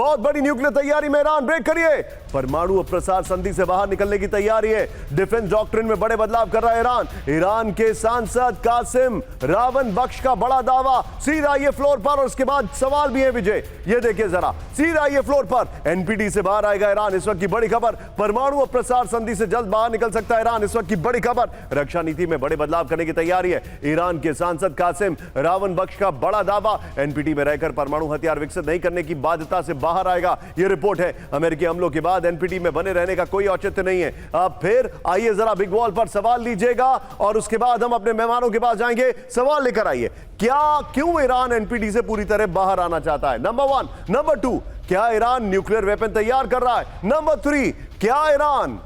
बहुत बड़ी न्यूक्लियर तैयारी में ईरान, ब्रेक करिए। परमाणु प्रसार संधि से बाहर निकलने की तैयारी है। डिफेंस डॉक्ट्रिन में बड़े बदलाव कर रहा है ईरान। ईरान के सांसद कासिम रावण बख्श का बड़ा दावा। सीधा ये फ्लोर पर, और उसके बाद सवाल भी है विजय, ये देखिए जरा, सीधा ये फ्लोर पर एनपीटी से बाहर आएगा ईरान। इस वक्त की बड़ी खबर, परमाणु प्रसार संधि से जल्द बाहर निकल सकता है ईरान। इस वक्त की बड़ी खबर, रक्षा नीति में बड़े बदलाव करने की तैयारी है। ईरान के सांसद कासिम रावण बख्श का बड़ा दावा, एनपीटी में रहकर परमाणु हथियार विकसित नहीं करने की बाध्यता से बाहर आएगा। यह रिपोर्ट है। अमेरिकी हमलों के बाद एनपीटी में बने रहने का कोई औचित्य नहीं है। अब फिर आइए जरा बिग वॉल पर सवाल लीजिएगा और उसके बाद हम अपने मेहमानों के पास जाएंगे। सवाल लेकर आइए, क्यों ईरान एनपीटी से पूरी तरह बाहर आना चाहता है? नंबर 1। नंबर 2, क्या ईरान न्यूक्लियर वेपन तैयार कर रहा है? नंबर 3, क्या ईरान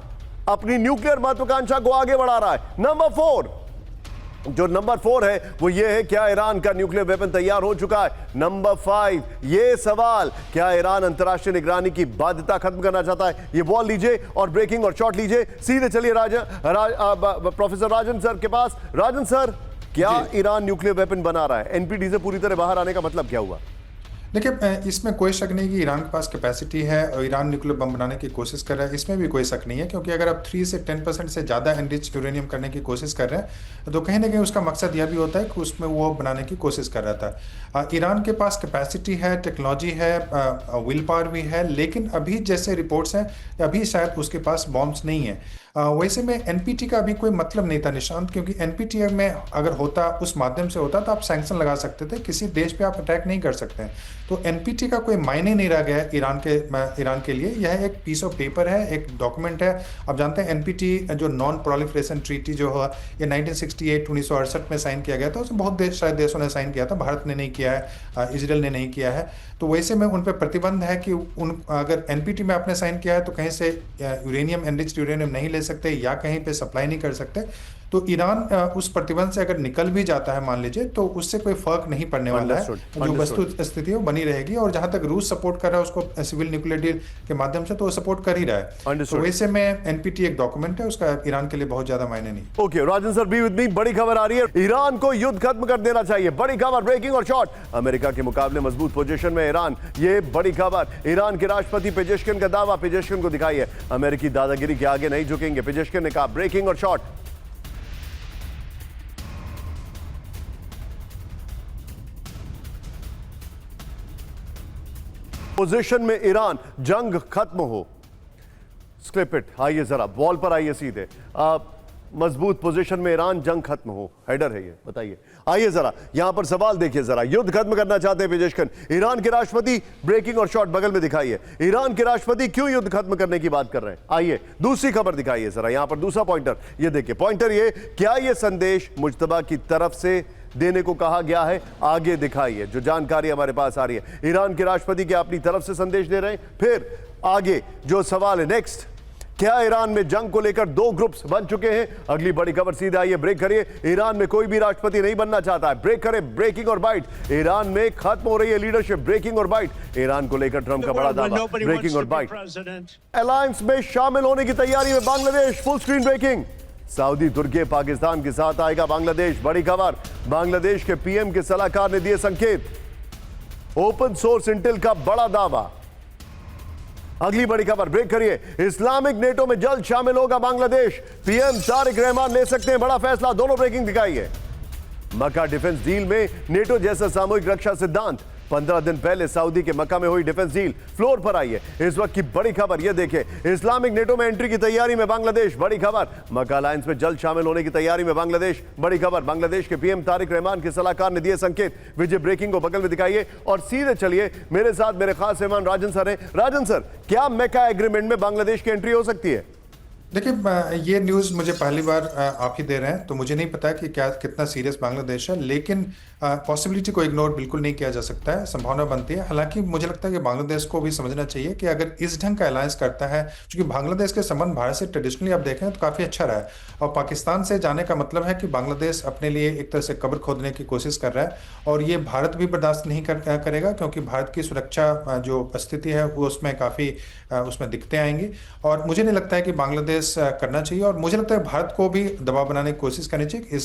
अपनी न्यूक्लियर महत्वाकांक्षा को आगे बढ़ा रहा है? नंबर 4, जो नंबर 4 है वो ये है, क्या ईरान का न्यूक्लियर वेपन तैयार हो चुका है? नंबर 5, ये सवाल, क्या ईरान अंतर्राष्ट्रीय निगरानी की बाध्यता खत्म करना चाहता है? ये बॉल लीजिए और ब्रेकिंग और शॉट लीजिए। सीधे चलिए प्रोफेसर राजन सर के पास। राजन सर, क्या ईरान न्यूक्लियर वेपन बना रहा है? एनपीटी से पूरी तरह बाहर आने का मतलब क्या हुआ? देखिए, इसमें कोई शक नहीं कि ईरान के पास कैपेसिटी है और ईरान न्यूक्लियर बम बनाने की कोशिश कर रहा है, इसमें भी कोई शक नहीं है। क्योंकि अगर आप 3 से 10% से ज़्यादा एनरिच्ड यूरेनियम करने की कोशिश कर रहे हैं तो कहीं ना कहीं उसका मकसद यह भी होता है कि उसमें वो बनाने की कोशिश कर रहा था। ईरान के पास कैपेसिटी है, टेक्नोलॉजी है, विल पावर भी है, लेकिन अभी जैसे रिपोर्ट्स हैं अभी शायद उसके पास बॉम्ब्स नहीं है। वैसे में एनपीटी का अभी कोई मतलब नहीं था निशांत, क्योंकि एनपीटी में अगर होता, उस माध्यम से होता तो आप सैंक्शन लगा सकते थे, किसी देश पे आप अटैक नहीं कर सकते हैं। तो एनपीटी का कोई मायने नहीं रह गया है ईरान के लिए। यह एक पीस ऑफ पेपर है, एक डॉक्यूमेंट है। आप जानते हैं एनपीटी जो नॉन प्रोलिफरेशन ट्रीटी जो हुआ, ये 1968 में साइन किया गया था। उसमें बहुत शायद देशों ने साइन किया था, भारत ने नहीं किया है, इजराइल ने नहीं किया है। तो वैसे में उन पर प्रतिबंध है कि अगर एनपीटी में आपने साइन किया है तो कहीं से यूरेनियम, एनरिच्ड यूरेनियम नहीं ले सकते या कहीं पे सप्लाई नहीं कर सकते। तो ईरान उस प्रतिबंध से अगर निकल भी जाता है मान लीजिए, तो उससे कोई फर्क नहीं पड़ने वाला है। जो वस्तु स्थिति है वो बनी रहेगी। और जहां तक रूस सपोर्ट कर रहा है उसको सिविल न्यूक्लियर डील के माध्यम से, तो वो सपोर्ट कर ही रहा है। तो वैसे में एनपीटी एक डॉक्यूमेंट है, उसका ईरान के लिए बहुत ज्यादा मायने नहीं। Okay Rajan sir, be with me. बड़ी खबर आ रही है, ईरान को युद्ध खत्म कर देना चाहिए। बड़ी खबर, ब्रेकिंग और शॉट। अमेरिका के मुकाबले मजबूत पोजीशन में ईरान, ये बड़ी खबर। ईरान के राष्ट्रपति पेजेश्किन का दावा, पेजेश्किन को दिखाइए, अमेरिकी दादागिरी के आगे नहीं झुकेंगे। पेजेश्किन ने कहा, ब्रेकिंग और शॉट। पोजीशन में ईरान, जंग खत्म हो। स्क्लिप इट। आइए जरा बॉल पर आइए सीधे। मजबूत पोजीशन में ईरान, जंग खत्म हो, हेडर है ये, बताइए। आइए जरा यहां पर सवाल देखिए जरा, युद्ध खत्म करना चाहते हैं पेजेश्किन। ईरान के राष्ट्रपति, ब्रेकिंग और शॉट बगल में दिखाइए, ईरान के राष्ट्रपति क्यों युद्ध खत्म करने की बात कर रहे हैं? आइए दूसरी खबर दिखाइए जरा, यहां पर दूसरा पॉइंटर, ये देखिए पॉइंटर, ये क्या ये संदेश मुज्तबा की तरफ से देने को कहा गया है? आगे दिखाइए जो जानकारी हमारे पास आ रही है। ईरान के राष्ट्रपति क्या अपनी तरफ से संदेश दे रहे हैं? फिर आगे जो सवाल है नेक्स्ट, क्या ईरान में जंग को लेकर 2 ग्रुप्स बन चुके हैं? अगली बड़ी खबर, सीधे आइए, ब्रेक करिए। ईरान में कोई भी राष्ट्रपति नहीं बनना चाहता है, ब्रेक करें, ब्रेकिंग और बाइट। ईरान में खत्म हो रही है लीडरशिप, ब्रेकिंग और बाइट। ईरान को लेकर ट्रंप का बड़ा दावा, ब्रेकिंग और बाइट। अलायंस में शामिल होने की तैयारी में Bangladesh, full screen breaking. Saudi, तुर्की, पाकिस्तान के साथ आएगा बांग्लादेश। बड़ी खबर, बांग्लादेश के पीएम के सलाहकार ने दिए संकेत। ओपन सोर्स इंटेल का बड़ा दावा। अगली बड़ी खबर, ब्रेक करिए, इस्लामिक नेटो में जल्द शामिल होगा बांग्लादेश। पीएम तारिक रहमान ले सकते हैं बड़ा फैसला। दोनों ब्रेकिंग दिखाइए। मक्का डिफेंस डील में नेटो जैसा सामूहिक रक्षा सिद्धांत। 15 दिन पहले सऊदी के मक्का में हुई डिफेंस डील। फ्लोर पर आइए, इस वक्त की बड़ी खबर, यह देखें, इस्लामिक नेटो में एंट्री की तैयारी में बांग्लादेश। बड़ी खबर, मक्का अलायंस में जल्द शामिल होने की तैयारी में बांग्लादेश। बड़ी खबर, बांग्लादेश के पीएम तारिक रहमान के सलाहकार ने दिए संकेत। विजय, ब्रेकिंग को बगल में दिखाइए और सीधे चलिए, मेरे साथ मेरे खास मेहमान राजन सर हैं। राजन सर, क्या मक्का एग्रीमेंट में बांग्लादेश की एंट्री हो सकती है? देखिए, ये न्यूज़ मुझे पहली बार आप ही दे रहे हैं, तो मुझे नहीं पता कि क्या कितना सीरियस बांग्लादेश है, लेकिन पॉसिबिलिटी को इग्नोर बिल्कुल नहीं किया जा सकता है, संभावना बनती है। हालांकि मुझे लगता है कि बांग्लादेश को भी समझना चाहिए कि अगर इस ढंग का अलायंस करता है, क्योंकि बांग्लादेश के संबंध भारत से ट्रेडिशनली आप देखें तो काफ़ी अच्छा रहा है, और पाकिस्तान से जाने का मतलब है कि बांग्लादेश अपने लिए एक तरह से कब्र खोदने की कोशिश कर रहा है, और ये भारत भी बर्दाश्त नहीं करेगा, क्योंकि भारत की सुरक्षा जो स्थिति है वो उसमें काफ़ी उसमें दिक्कतें आएंगी। और मुझे नहीं लगता है कि बांग्लादेश करना चाहिए, और मुझे लगता है भारत को भी दबाव बनाने की कोशिश करनी चाहिए।